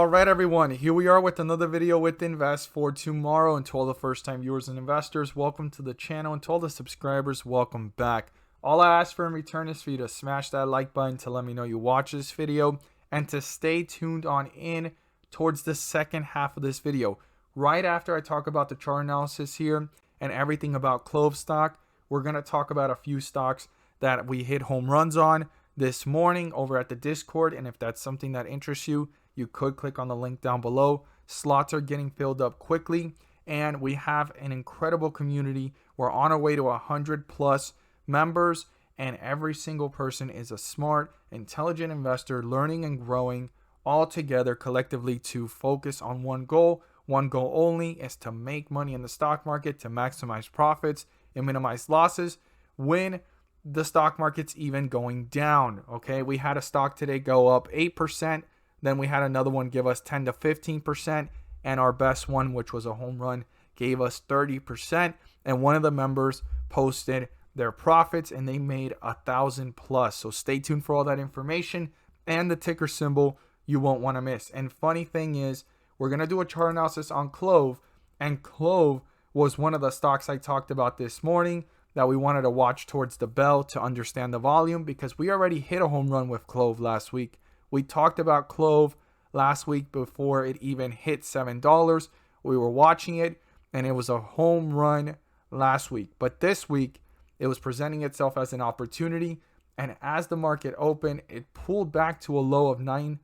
Alright everyone, here we are with another video with Invest for tomorrow. And to all the first time viewers and investors, welcome to the channel. And to all the subscribers, welcome back. All I ask for in return is for you to smash that like button to let me know you watch this video, and to stay tuned on in towards the second half of this video. Right after I talk about the chart analysis here and everything about Clove stock, we're going to talk about a few stocks that we hit home runs on this morning over at the Discord. And if that's something that interests you, you could click on the link down below. Slots are getting filled up quickly, and we have an incredible community. We're on our way to 100+ members, and every single person is a smart, intelligent investor learning and growing all together collectively to focus on one goal. One goal only is to make money in the stock market, to maximize profits and minimize losses when the stock market's even going down. Okay, we had a stock today go up 8%. Then we had another one give us 10 to 15%. And our best one, which was a home run, gave us 30%. And one of the members posted their profits and they made 1,000+. So stay tuned for all that information and the ticker symbol you won't want to miss. And funny thing is, we're going to do a chart analysis on Clove. And Clove was one of the stocks I talked about this morning that we wanted to watch towards the bell to understand the volume, because we already hit a home run with Clove last week. We talked about Clove last week before it even hit $7. We were watching it, and it was a home run last week. But this week, it was presenting itself as an opportunity. And as the market opened, it pulled back to a low of $9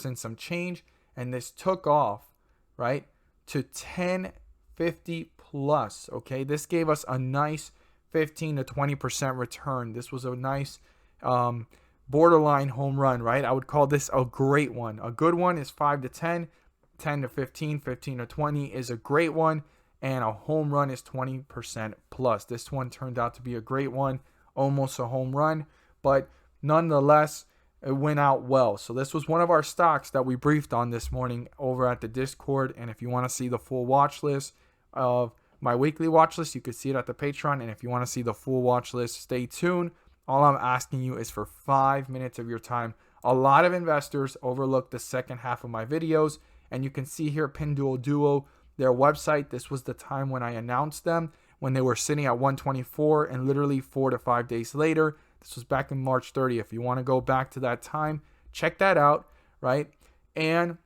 and some change. And this took off, right, to 1050+. Okay, this gave us a nice 15 to 20% return. This was a nice borderline home run, right? I would call this a great one. A good one is 5 to 10, 10 to 15, 15 to 20 is a great one, and a home run is 20% plus. This one turned out to be a great one, almost a home run, but nonetheless, it went out well. So this was one of our stocks that we briefed on this morning over at the Discord. And if you want to see the full watch list of my weekly watch list, you can see it at the Patreon. And if you want to see the full watch list, stay tuned. All I'm asking you is for 5 minutes of your time. A lot of investors overlook the second half of my videos, and you can see here Pinduoduo, their website. This was the time when I announced them, when they were sitting at 124, and literally 4 to 5 days later, this was back in March 30th. If you want to go back to that time, check that out, right? And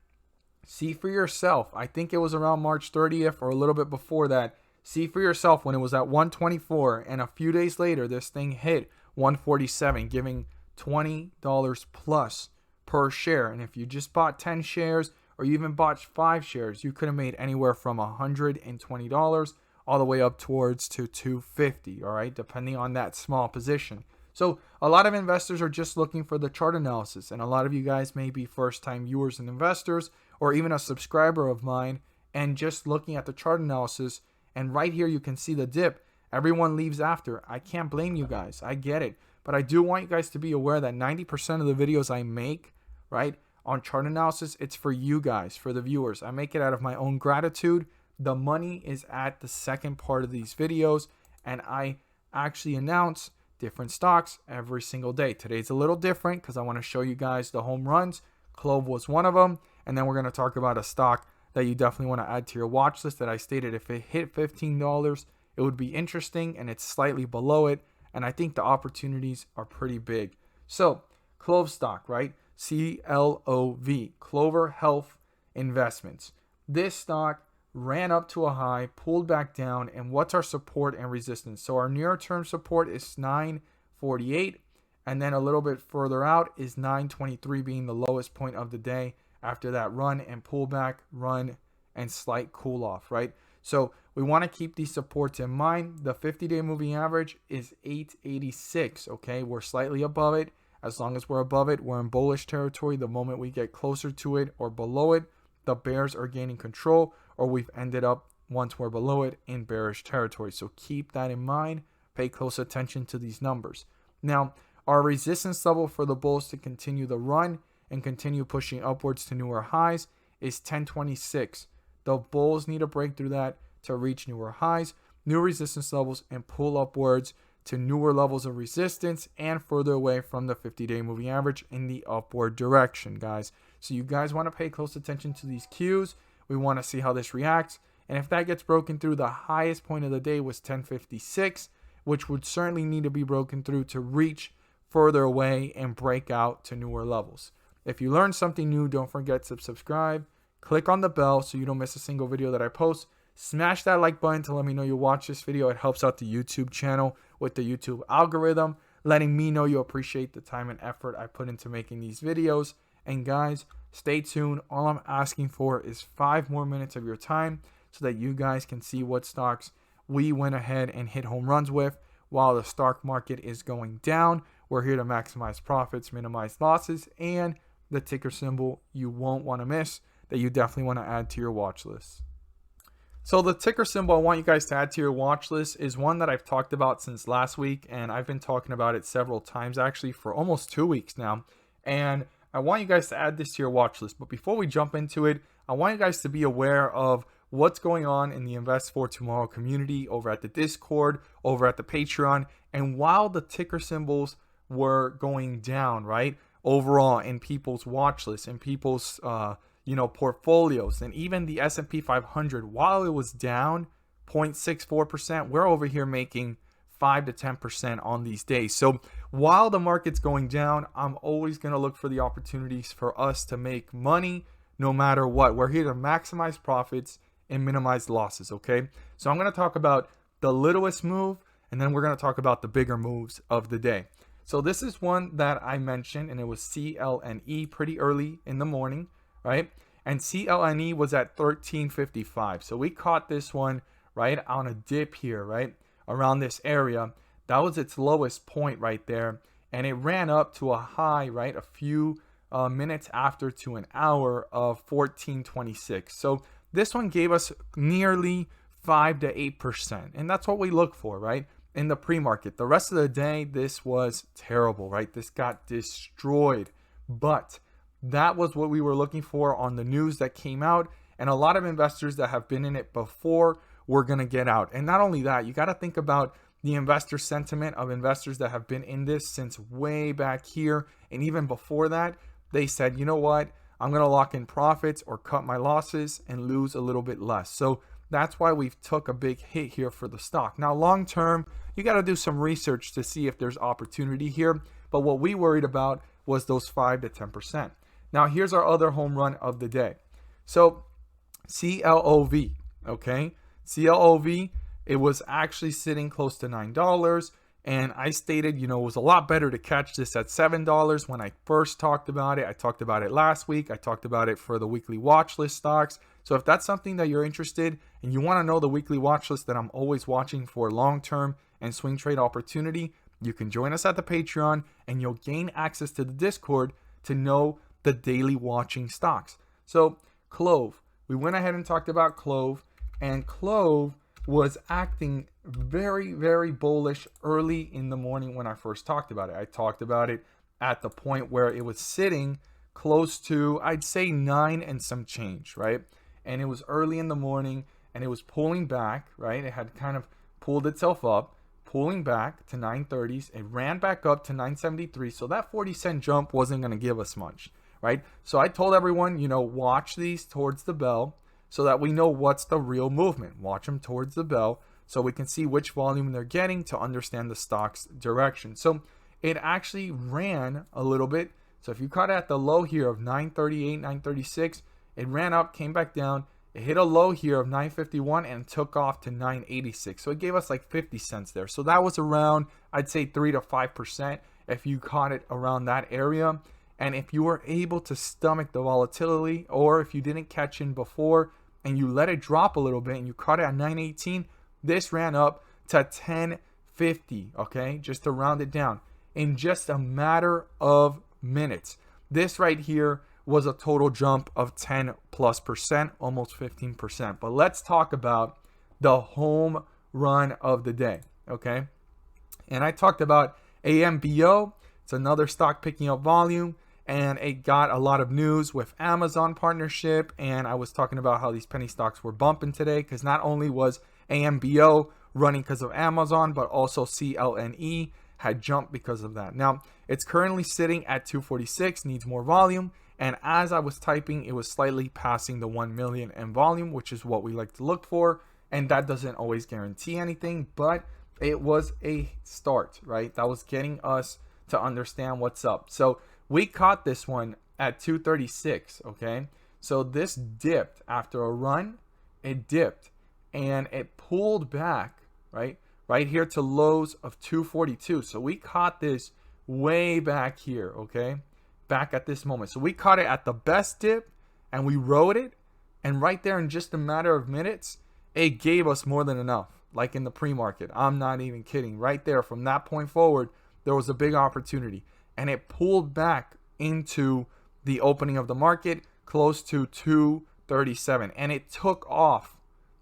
see for yourself. I think it was around March 30th or a little bit before that. See for yourself when it was at 124, and a few days later, this thing hit 147, giving $20 plus per share. And if you just bought 10 shares or you even bought 5 shares, you could have made anywhere from $120 all the way up towards to $250, all right, depending on that small position. So a lot of investors are just looking for the chart analysis, and a lot of you guys may be first-time viewers and investors, or even a subscriber of mine, and just looking at the chart analysis, and right here you can see the dip. Everyone leaves after. I can't blame you guys. I get it. But I do want you guys to be aware that 90% of the videos I make, right, on chart analysis, it's for you guys, for the viewers. I make it out of my own gratitude. The money is at the second part of these videos, and I actually announce different stocks every single day. Today's a little different because I want to show you guys the home runs. Clove was one of them. And then we're going to talk about a stock that you definitely want to add to your watch list that I stated if it hit $15, it would be interesting, and it's slightly below it, and I think the opportunities are pretty big. So, Clove stock, right? CLOV, Clover Health Investments. This stock ran up to a high, pulled back down, and what's our support and resistance? So our near-term support is 948, and then a little bit further out is 923 being the lowest point of the day after that run and pullback, run, and slight cool off, right? So we want to keep these supports in mind. The 50-day moving average is 886, okay? We're slightly above it. As long as we're above it, we're in bullish territory. The moment we get closer to it or below it, the bears are gaining control, or we've ended up, once we're below it, in bearish territory. So keep that in mind. Pay close attention to these numbers. Now, our resistance level for the bulls to continue the run and continue pushing upwards to newer highs is 1026. The bulls need to break through that to reach newer highs, new resistance levels, and pull upwards to newer levels of resistance and further away from the 50-day moving average in the upward direction, guys. So you guys want to pay close attention to these cues. We want to see how this reacts. And if that gets broken through, the highest point of the day was 1056, which would certainly need to be broken through to reach further away and break out to newer levels. If you learned something new, don't forget to subscribe. Click on the bell so you don't miss a single video that I post. Smash that like button to let me know you watch this video. It helps out the YouTube channel with the YouTube algorithm, letting me know you appreciate the time and effort I put into making these videos. And guys, stay tuned. All I'm asking for is 5 more minutes of your time so that you guys can see what stocks we went ahead and hit home runs with while the stock market is going down. We're here to maximize profits, minimize losses, and the ticker symbol you won't want to miss that you definitely want to add to your watch list. So the ticker symbol I want you guys to add to your watch list is one that I've talked about since last week, and I've been talking about it several times actually for almost 2 weeks now. And I want you guys to add this to your watch list. But before we jump into it, I want you guys to be aware of what's going on in the Invest for Tomorrow community over at the Discord, over at the Patreon. And while the ticker symbols were going down, right, overall in people's watch lists and people's portfolios, and even the S&P 500, while it was down 0.64%, we're over here making 5 to 10% on these days. So while the market's going down, I'm always going to look for the opportunities for us to make money no matter what. We're here to maximize profits and minimize losses, okay? So I'm going to talk about the littlest move, and then we're going to talk about the bigger moves of the day. So this is one that I mentioned, and it was CLNE pretty early in the morning, right? And CLNE was at 1355. So we caught this one right on a dip here, right? Around this area. That was its lowest point right there. And it ran up to a high, right? A few minutes after to an hour of 1426. So this one gave us nearly 5 to 8%. And that's what we look for, right? In the pre-market. The rest of the day, this was terrible, right? This got destroyed. But that was what we were looking for on the news that came out. And a lot of investors that have been in it before were going to get out. And not only that, you got to think about the investor sentiment of investors that have been in this since way back here. And even before that, they said, you know what? I'm going to lock in profits or cut my losses and lose a little bit less. So that's why we've took a big hit here for the stock. Now, long term, you got to do some research to see if there's opportunity here. But what we worried about was those 5 to 10%. Now, here's our other home run of the day. So CLOV, okay? CLOV, it was actually sitting close to $9. And I stated, it was a lot better to catch this at $7 when I first talked about it. I talked about it last week. I talked about it for the weekly watch list stocks. So if that's something that you're interested and you want to know the weekly watch list that I'm always watching for long-term and swing trade opportunity, you can join us at the Patreon and you'll gain access to the Discord to know the daily watching stocks. So Clove, we went ahead and talked about Clove, and Clove was acting very, very bullish early in the morning when I first talked about it. I talked about it at the point where it was sitting close to, I'd say 9 and some change, right? And it was early in the morning and it was pulling back, right? It had kind of pulled itself up, pulling back to 930s. It ran back up to 973. So that 40-cent jump wasn't going to give us much, right? So I told everyone, watch these towards the bell so that we know what's the real movement. Watch them towards the bell so we can see which volume they're getting to understand the stock's direction. So it actually ran a little bit. So if you caught it at the low here of 938, 936, it ran up, came back down. It hit a low here of 951 and took off to 986. So it gave us like 50 cents there. So that was around, I'd say 3 to 5% if you caught it around that area. And if you were able to stomach the volatility, or if you didn't catch in before and you let it drop a little bit and you caught it at 918, this ran up to 1050, okay? Just to round it down in just a matter of minutes. This right here was a total jump of 10+%, almost 15%. But let's talk about the home run of the day, okay? And I talked about AMBO. It's another stock picking up volume, and it got a lot of news with Amazon partnership. And I was talking about how these penny stocks were bumping today because not only was AMBO running because of Amazon, but also CLNE had jumped because of that. Now, it's currently sitting at 246, needs more volume, And as I was typing, it was slightly passing the 1 million in volume, which is what we like to look for. And that doesn't always guarantee anything, but it was a start, right? That was getting us to understand what's up. So we caught this one at 236, okay? So this dipped after a run, it dipped and it pulled back, right? Right here to lows of 242. So we caught this way back here, okay? Back at this moment. So we caught it at the best dip and we rode it. And right there in just a matter of minutes, it gave us more than enough. Like in the pre-market. I'm not even kidding. Right there from that point forward, there was a big opportunity. And it pulled back into the opening of the market close to 237. And it took off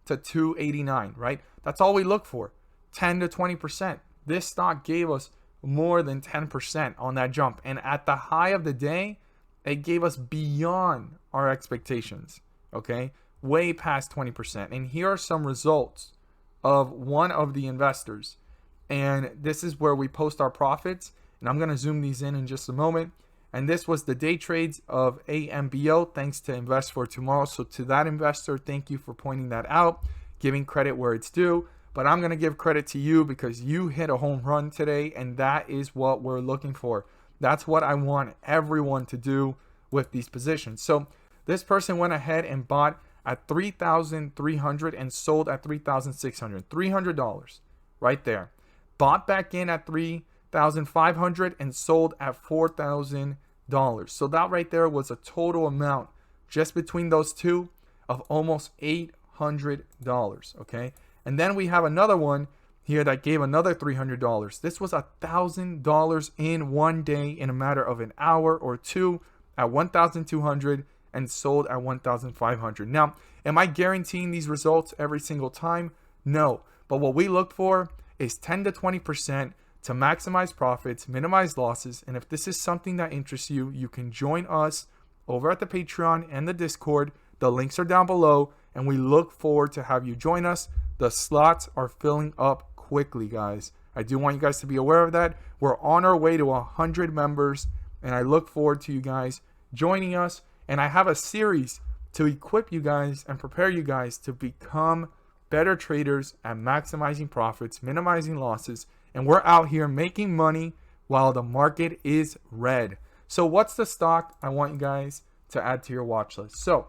to 289, right? That's all we look for. 10 to 20%. This stock gave us more than 10% on that jump. And at the high of the day, it gave us beyond our expectations, okay? Way past 20%. And here are some results of one of the investors. And this is where we post our profits. And I'm going to zoom these in just a moment. And this was the day trades of AMBO, thanks to Invest for Tomorrow. So to that investor, thank you for pointing that out, giving credit where it's due. But I'm going to give credit to you because you hit a home run today, and that is what we're looking for. That's what I want everyone to do with these positions. So this person went ahead and bought at $3,300 and sold at $3,600. $300 right there. Bought back in at $3,500 and sold at $4,000. So that right there was a total amount just between those two of almost $800, okay? And then we have another one here that gave another $300. This was $1,000 in one day in a matter of an hour or two at $1,200 and sold at $1,500. Now, am I guaranteeing these results every single time? No. But what we look for is 10 to 20% to maximize profits, minimize losses. And if this is something that interests you, you can join us over at the Patreon and the Discord. The links are down below, and we look forward to have you join us. The slots are filling up quickly, guys. I do want you guys to be aware of that. We're on our way to 100 members, and I look forward to you guys joining us. And I have a series to equip you guys and prepare you guys to become better traders at maximizing profits, minimizing losses. And we're out here making money while the market is red. So what's the stock I want you guys to add to your watch list? So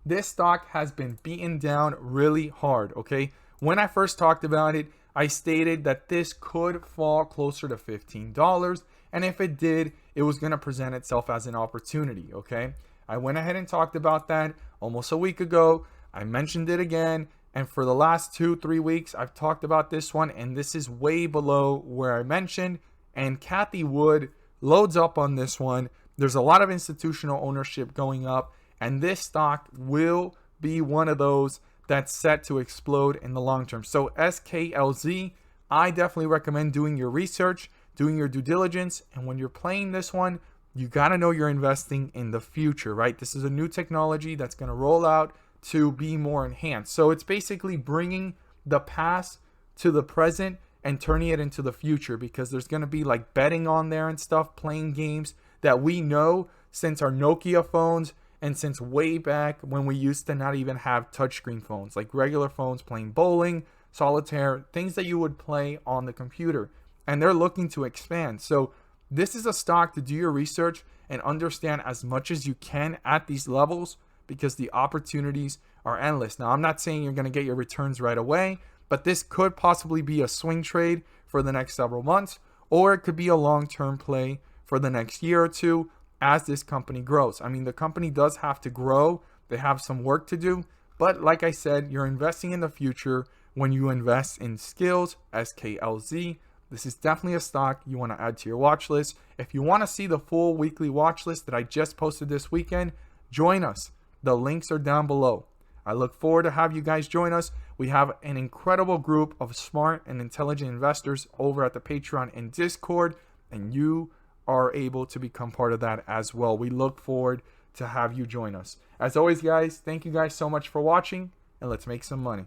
this stock has been beaten down really hard, okay? When I first talked about it, I stated that this could fall closer to $15. And if it did, it was going to present itself as an opportunity, okay? I went ahead and talked about that almost a week ago. I mentioned it again. And for the last 2-3 weeks, I've talked about this one. And this is way below where I mentioned. And Kathy Wood loads up on this one. There's a lot of institutional ownership going up. And this stock will be one of those that's set to explode in the long term. So SKLZ, I definitely recommend doing your research, doing your due diligence. And when you're playing this one, you got to know you're investing in the future, right? This is a new technology that's going to roll out to be more enhanced. So it's basically bringing the past to the present and turning it into the future, because there's going to be like betting on there and stuff, playing games that we know since our Nokia phones and since way back when we used to not even have touchscreen phones, like regular phones, playing bowling, solitaire, things that you would play on the computer. And they're looking to expand. So this is a stock to do your research and understand as much as you can at these levels, because the opportunities are endless. Now, I'm not saying you're going to get your returns right away, but this could possibly be a swing trade for the next several months, or it could be a long-term play for the next year or two as this company grows. I mean, the company does have to grow. They have some work to do. But like I said, you're investing in the future when you invest in skills, SKLZ. This is definitely a stock you want to add to your watch list. If you want to see the full weekly watch list that I just posted this weekend, join us. The links are down below. I look forward to have you guys join us. We have an incredible group of smart and intelligent investors over at the Patreon and Discord, and you are able to become part of that as well. We look forward to have you join us. As always, guys, thank you guys so much for watching, and let's make some money.